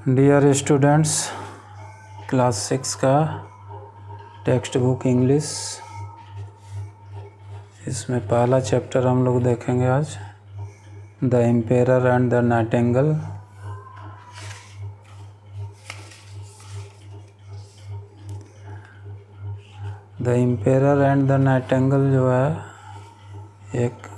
Dear students, class 6 का text book English, इसमें पहला चैप्टर हम लोग देखेंगे आज, the emperor and the Nightingale. The emperor and the Nightingale जो है एक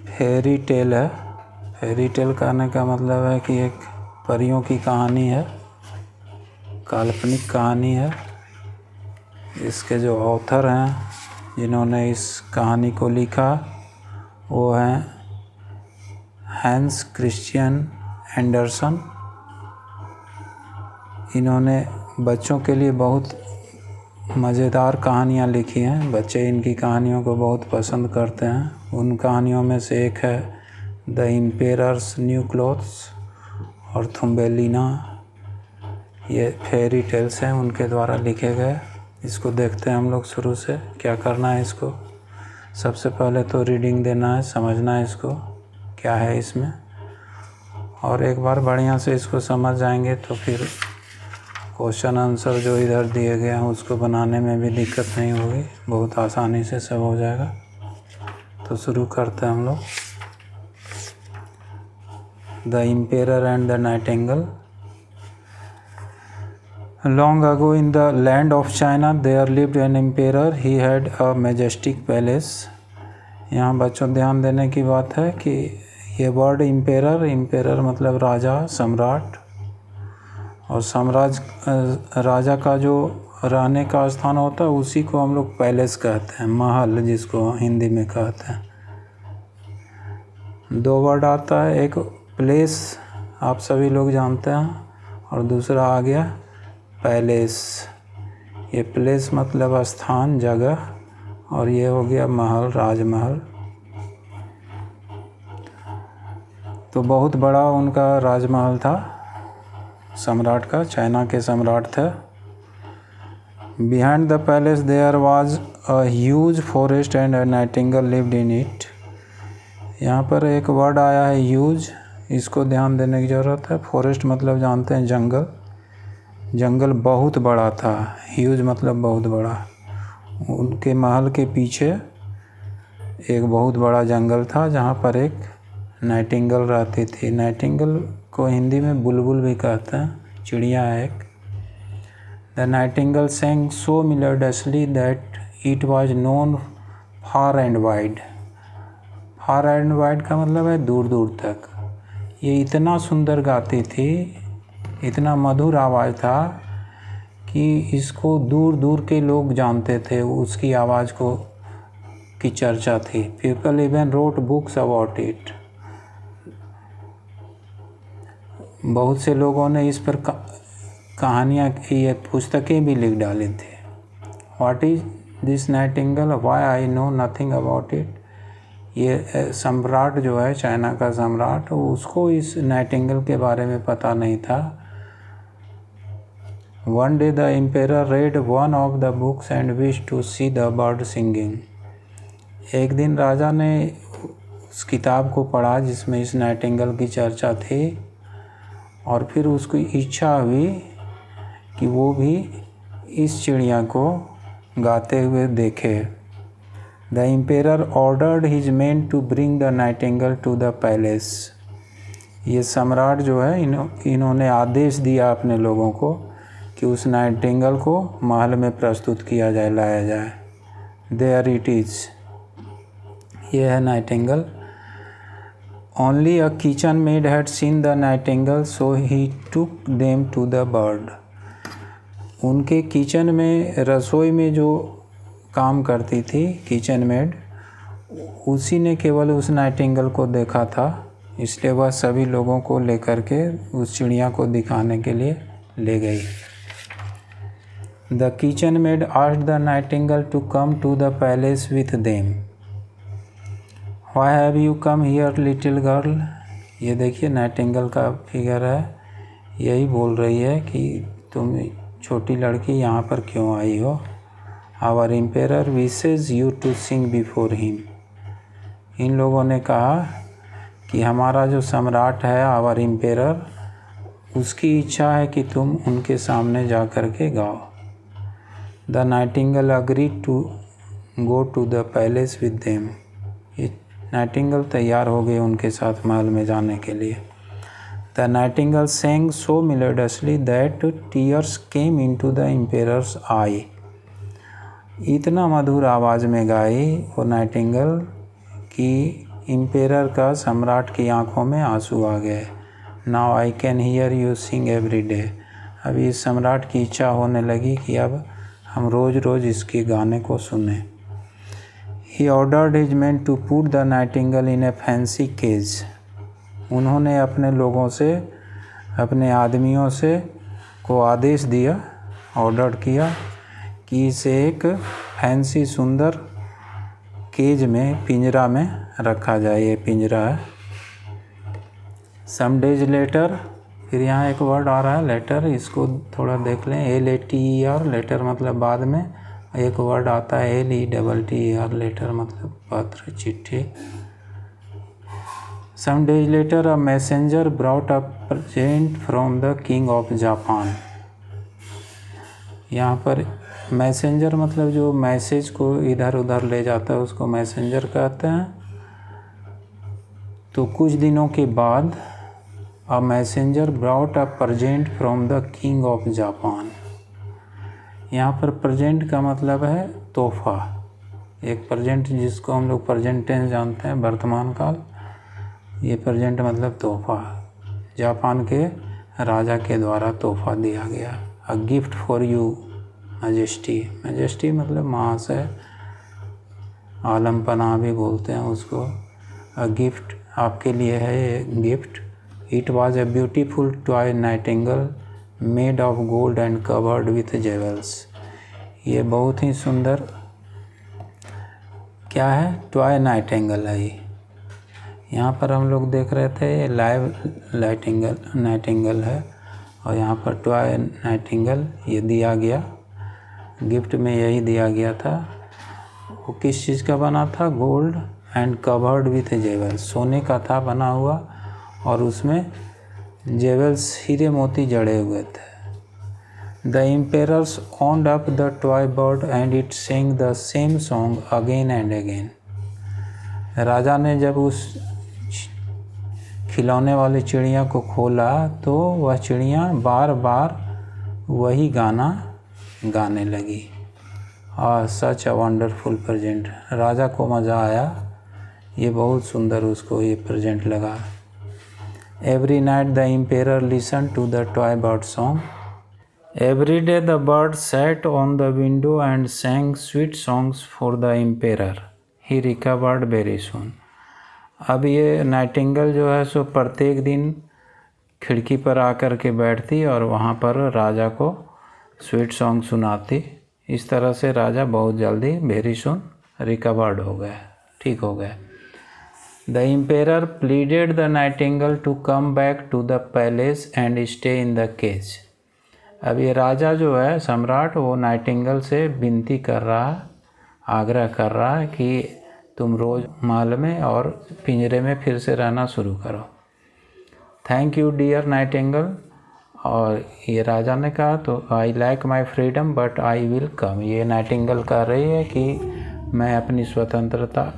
फेरी टेल है। फेरी टेल कहने का मतलब है कि एक परियों की कहानी है, काल्पनिक कहानी है। इसके जो ऑथर हैं, जिन्होंने इस कहानी को लिखा, वो हैं हैंस क्रिश्चियन एंडरसन। इन्होंने बच्चों के लिए बहुत मज़ेदार कहानियाँ लिखी हैं। बच्चे इनकी कहानियों को बहुत पसंद करते हैं। उन कहानियों में से एक है द एम्पेरर्स न्यू क्लोथ्स और थुम्बेलिना। ये फेरी टेल्स हैं उनके द्वारा लिखे गए। इसको देखते हैं हम लोग शुरू से। क्या करना है इसको, सबसे पहले तो रीडिंग देना है, समझना है इसको क्या है इसमें, और एक बार बढ़िया से इसको समझ जाएंगे तो फिर क्वेश्चन आंसर जो इधर दिए गए हैं उसको बनाने में भी दिक्कत नहीं होगी, बहुत आसानी से सब हो जाएगा। तो शुरू करते हैं हम लोग। The emperor and the Nightingale. Long ago in the land of China there lived an emperor. He had a majestic palace. यहाँ बच्चों ध्यान देने की बात है कि ये वर्ड एम्पेरर, एम्पेरर मतलब राजा, सम्राट, और साम्राज्य राजा का जो रहने का स्थान होता है उसी को हम लोग पैलेस कहते हैं, महल जिसको हिंदी में कहते हैं। दो वर्ड आता है, एक प्लेस आप सभी लोग जानते हैं, और दूसरा आ गया पैलेस। ये प्लेस मतलब स्थान, जगह, और ये हो गया महल, राजमहल। तो बहुत बड़ा उनका राजमहल था, सम्राट का, चाइना के सम्राट थे। Behind the palace there was a huge forest and a nightingale lived in it. यहाँ पर एक वर्ड आया है ह्यूज, इसको ध्यान देने की ज़रूरत है। फॉरेस्ट मतलब जानते हैं जंगल, जंगल बहुत बड़ा था। ह्यूज मतलब बहुत बड़ा। उनके महल के पीछे एक बहुत बड़ा जंगल था जहाँ पर एक नाइटिंगेल रहती थी। नाइटिंगेल को हिंदी में बुलबुल भी कहते हैं, चिड़िया है एक। The Nightingale sang so melodiously that it was known far and wide। far and wide का मतलब है दूर दूर तक। ये इतना सुंदर गाती थी, इतना मधुर आवाज़ था कि इसको दूर दूर के लोग जानते थे, उसकी आवाज़ को की चर्चा थी। People even wrote books about it. बहुत से लोगों ने इस पर कहानियाँ, ये पुस्तकें भी लिख डाली थी। What is this Nightingale, why I know nothing about it. ये सम्राट जो है, चाइना का सम्राट, उसको इस नाइटिंगेल के बारे में पता नहीं था। One day the emperor read one of the books and wished to see the bird singing। एक दिन राजा ने उस किताब को पढ़ा जिसमें इस नाइटिंगेल की चर्चा थी, और फिर उसकी इच्छा हुई कि वो भी इस चिड़िया को गाते हुए देखे। The emperor ordered his men to bring the nightingale to the palace। ये सम्राट जो है, इन्होंने आदेश दिया अपने लोगों को कि उस नाइटिंगेल को महल में प्रस्तुत किया जाए, लाया जाए। There it is। ये है Nightingale. Only a kitchen maid had seen the nightingale, so he took them to the bird। उनके किचन में, रसोई में जो काम करती थी किचन मेड, उसी ने केवल उस नाइटिंगेल को देखा था, इसलिए वह सभी लोगों को लेकर के उस चिड़िया को दिखाने के लिए ले गई। The kitchen maid asked the nightingale to come to the palace with them। Why have you come here, little girl। ये देखिए नाइटिंगेल का फिगर है, यही बोल रही है कि तुम छोटी लड़की यहाँ पर क्यों आई हो। Our emperor wishes you to sing before him। इन लोगों ने कहा कि हमारा जो सम्राट है, आवर एम्पेरर, उसकी इच्छा है कि तुम उनके सामने जा कर के गाओ। The nightingale agreed to go to the palace with them. Nightingale तैयार हो गई उनके साथ महल में जाने के लिए। The Nightingale sang so melodiously that tears came into the emperor's eye। इतना मधुर आवाज़ में गाई वो नाइटिंगेल कि इम्पेरर का, सम्राट की आंखों में आंसू आ गए। Now I can hear you sing every day. अभी इस सम्राट की इच्छा होने लगी कि अब हम रोज़ रोज़ इसके गाने को सुने। He ordered his men to put the nightingale in a fancy cage। उन्होंने अपने लोगों से, अपने आदमियों से को आदेश दिया, ऑर्डर किया कि इसे एक फैंसी सुंदर केज में, पिंजरा में रखा जाए। ये पिंजरा है। सम डेज लेटर, फिर यहाँ एक वर्ड आ रहा है लेटर, इसको थोड़ा देख लें। LATER, लेटर मतलब बाद में। एक वर्ड आता है LETTER, लेटर मतलब पत्र, चिट्ठी। Some days later a messenger brought a present from the king of Japan। यहाँ पर मैसेंजर मतलब जो मैसेज को इधर उधर ले जाता है उसको मैसेंजर कहते हैं। तो कुछ दिनों के बाद a messenger brought a present from the king of Japan। यहाँ पर प्रेजेंट का मतलब है तोहफा। एक प्रेजेंट जिसको हम लोग प्रेजेंट टेंस जानते हैं, वर्तमान काल। ये प्रेजेंट मतलब तोहफा। जापान के राजा के द्वारा तोहफा दिया गया। A gift for you majesty. Majesty मतलब महाशय, आलम पनाह भी बोलते हैं उसको। अ गिफ्ट, आपके लिए है ये gift. It was a beautiful toy Nightingale made of gold and covered with jewels. ये बहुत ही सुंदर क्या है, टॉय नाइटिंगेल है ये। यहाँ पर हम लोग देख रहे थे ये लाइव नाइटिंगेल है, और यहाँ पर टॉय नाइटिंगेल ये दिया गया, गिफ्ट में यही दिया गया था। वो किस चीज़ का बना था? Gold and covered with jewels, सोने का था बना हुआ, और उसमें जेवल्स, हीरे मोती जड़े हुए थे। The emperors owned up the toy bird and it sang the same song again and again। राजा ने जब उस खिलौने वाली चिड़िया को खोला तो वह चिड़िया बार बार वही गाना गाने लगी। सच अ वंडरफुल प्रेजेंट। राजा को मज़ा आया, ये बहुत सुंदर उसको ये प्रेजेंट लगा। Every night the emperor listen to the toy bird song. Every day the bird sat on the window and sang sweet songs for the emperor. He recovered very soon. अब ये नाइटिंगेल जो है सो प्रत्येक दिन खिड़की पर आकर के बैठती और वहाँ पर राजा को स्वीट सॉन्ग सुनाती। इस तरह से राजा बहुत जल्दी, वेरी सुन, रिकवर्ड हो गए, ठीक हो गए। The emperor pleaded the nightingale to come back to the palace and stay in the cage. अब ये राजा जो है, सम्राट, वो नाइटिंगेल से विनती कर रहा, आग्रह कर रहा है कि तुम रोज़ महल में और पिंजरे में फिर से रहना शुरू करो। Thank you dear nightingale. और ये राजा ने कहा तो I like my freedom but I will come. ये नाइटिंगेल कह रही है कि मैं अपनी स्वतंत्रता,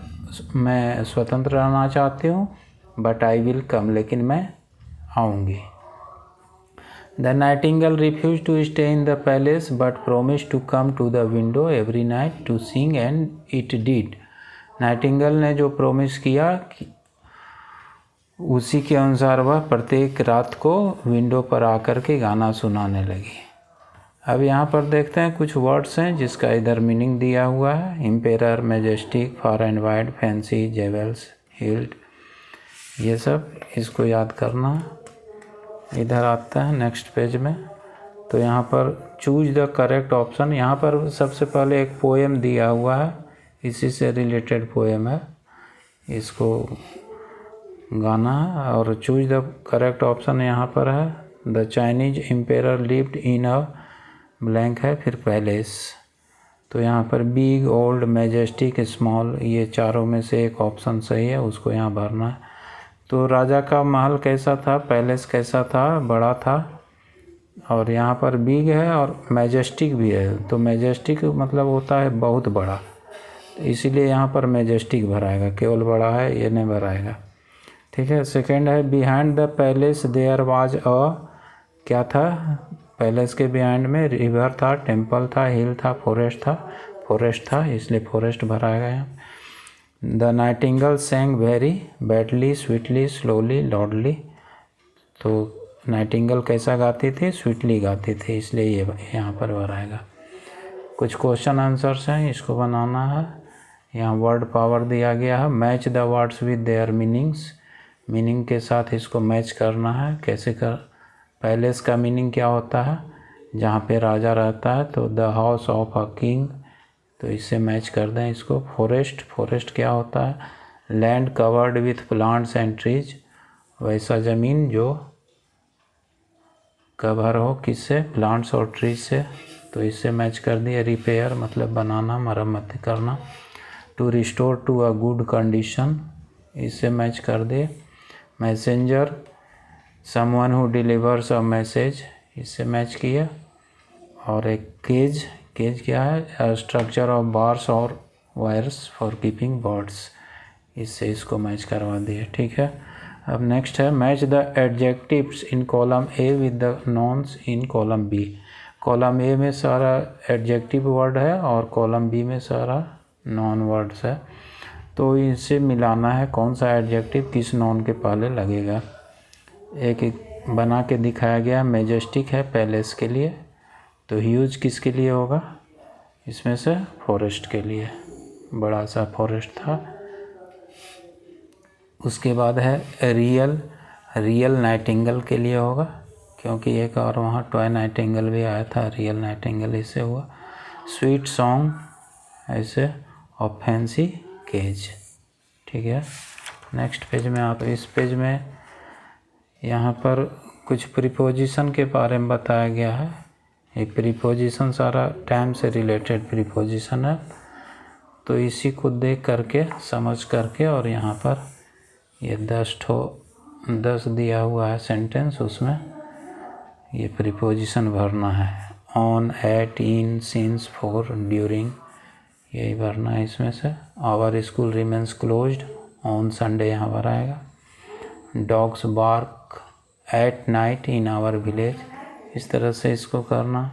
मैं स्वतंत्र रहना चाहती हूँ, बट आई विल कम, लेकिन मैं आऊँगी। The nightingale refuse to stay in the palace but promise to come to the window every night to sing and it did. Nightingale ने जो प्रोमिस किया कि उसी के अनुसार वह प्रत्येक रात को विंडो पर आकर के गाना सुनाने लगी। अब यहाँ पर देखते हैं कुछ वर्ड्स हैं जिसका इधर मीनिंग दिया हुआ है। Emperor, majestic, far and wide, fancy, jewels, healed, ये सब इसको याद करना। इधर आता है नेक्स्ट पेज में, तो यहाँ पर चूज द करेक्ट ऑप्शन। यहाँ पर सबसे पहले एक पोएम दिया हुआ है, इसी से रिलेटेड पोएम है, इसको गाना है। और चूज द करेक्ट ऑप्शन यहाँ पर है। The Chinese emperor lived in a blank है, फिर पैलेस। तो यहाँ पर बिग, ओल्ड, मैजेस्टिक, स्मॉल, ये चारों में से एक ऑप्शन सही है, उसको यहाँ भरना है। तो राजा का महल कैसा था, पैलेस कैसा था, बड़ा था। और यहाँ पर बिग है और मैजेस्टिक भी है। तो मैजेस्टिक मतलब होता है बहुत बड़ा, तो इसीलिए यहाँ पर मैजेस्टिक भराएगा, केवल बड़ा है ये नहीं भराएगा। ठीक है। सेकंड है behind the palace there was क्या था, पैलेस के बिहाइंड में रिवर था, टेम्पल था, हिल था, फॉरेस्ट था, इसलिए फॉरेस्ट भराएगा यहाँ। The nightingale sang very badly, sweetly, slowly, loudly. तो नाइटिंगल कैसा गाती थी, स्वीटली गाती थी, इसलिए ये यहाँ पर भराएगा। कुछ क्वेश्चन आंसर्स हैं, इसको बनाना है। यहाँ वर्ड पावर दिया गया है। Match the words with their meanings, meaning के साथ इसको मैच करना है। कैसे कर, पैलेस का मीनिंग क्या होता है, जहाँ पे राजा रहता है, तो the house of a king, तो इससे मैच कर दें इसको। फॉरेस्ट क्या होता है, land covered with plants and trees, वैसा ज़मीन जो कवर हो किससे, प्लांट्स और ट्रीज से, तो इससे मैच कर दिया। रिपेयर मतलब बनाना, मरम्मत करना। To restore to a good condition, इससे मैच कर दिए। Messenger someone who delivers a message, इससे मैच किया। और एक केज क्या है, स्ट्रक्चर ऑफ बार्स और वायर्स फॉर कीपिंग बर्ड्स, इससे इसको मैच करवा दिए। ठीक है। अब नेक्स्ट है match the adjectives in column A with the nouns in column B. Column A में सारा एडजेक्टिव वर्ड है और कॉलम बी में सारा नॉन वर्ड्स है, तो इसे मिलाना है कौन सा एडजेक्टिव किस नॉन के पहले लगेगा। एक बना के दिखाया गया। मैजेस्टिक है पैलेस के लिए, तो ह्यूज किसके लिए होगा, इसमें से फॉरेस्ट के लिए, बड़ा सा फॉरेस्ट था। उसके बाद है रियल नाइटिंगल के लिए होगा, क्योंकि एक और वहाँ टॉय नाइटिंगल भी आया था, रियल नाइटिंगल इससे हुआ। स्वीट सॉन्ग ऐसे, और फैंसी केज। ठीक है। नेक्स्ट पेज में आप, इस पेज में यहाँ पर कुछ प्रीपोजिशन के बारे में बताया गया है। ये प्रीपोजिशन सारा टाइम से रिलेटेड प्रीपोजिशन है, तो इसी को देख करके समझ करके, और यहाँ पर ये 10 दिया हुआ है सेंटेंस, उसमें ये प्रीपोजिशन भरना है। On, at, in, since, for, during, यही भरना है इसमें से। Our school remains closed, on Sunday यहाँ पर आएगा। Dogs bark at night in our village, इस तरह से इसको करना।